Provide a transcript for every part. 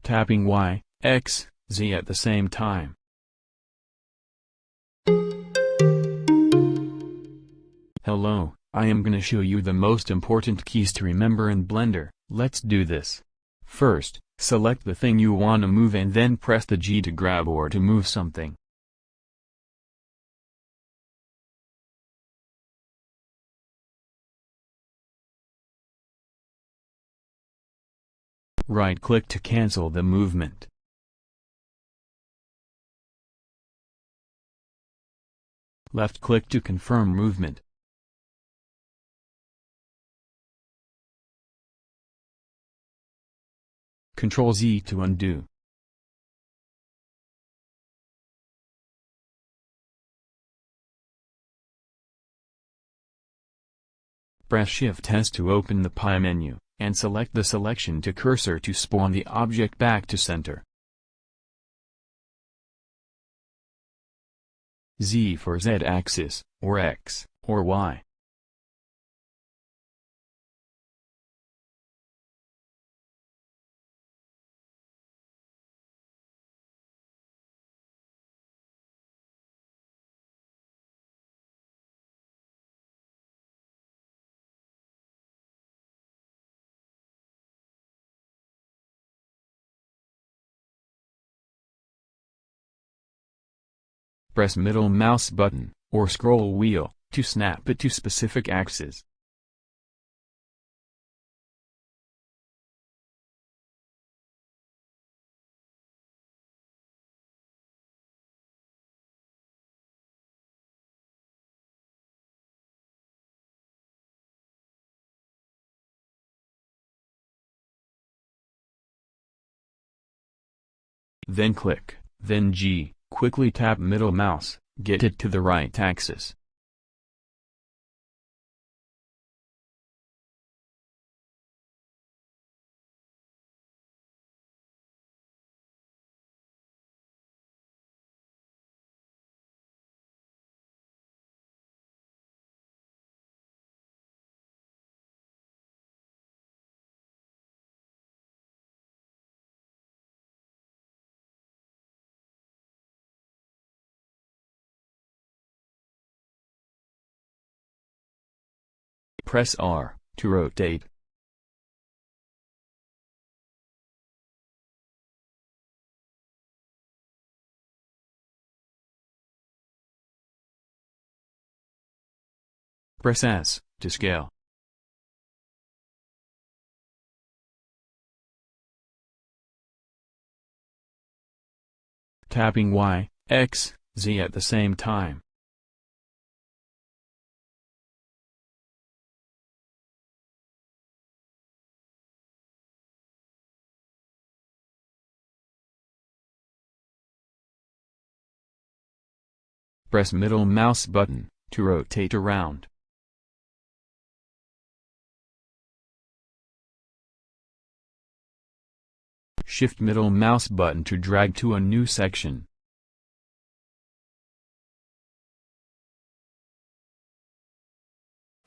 Tapping Y, X, Z at the same time. Hello, I am gonna show you the most important keys to remember in Blender. Let's do this. First, select the thing you want to move and then press the G to grab or to move something. Right-click to cancel the movement. Left-click to confirm movement. Ctrl-Z to undo. Press Shift-S to open the pie menu, and select the selection to cursor to spawn the object back to center. Z for Z-axis, or X, or Y. Press middle mouse button, or scroll wheel, to snap it to specific axes. Then click, then G, quickly tap middle mouse, get it to the right axis. Press R, to rotate. Press S, to scale. Tapping Y, X, Z at the same time. Press middle mouse button, to rotate around. Shift middle mouse button to drag to a new section.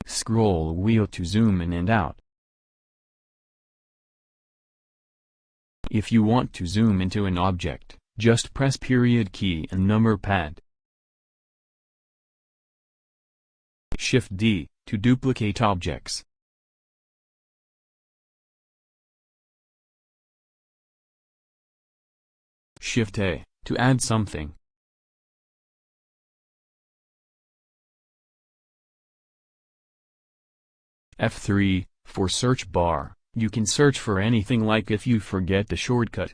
Scroll wheel to zoom in and out. If you want to zoom into an object, just press period key and number pad. Shift D, to duplicate objects. Shift A, to add something. F3, for search bar, you can search for anything like if you forget the shortcut.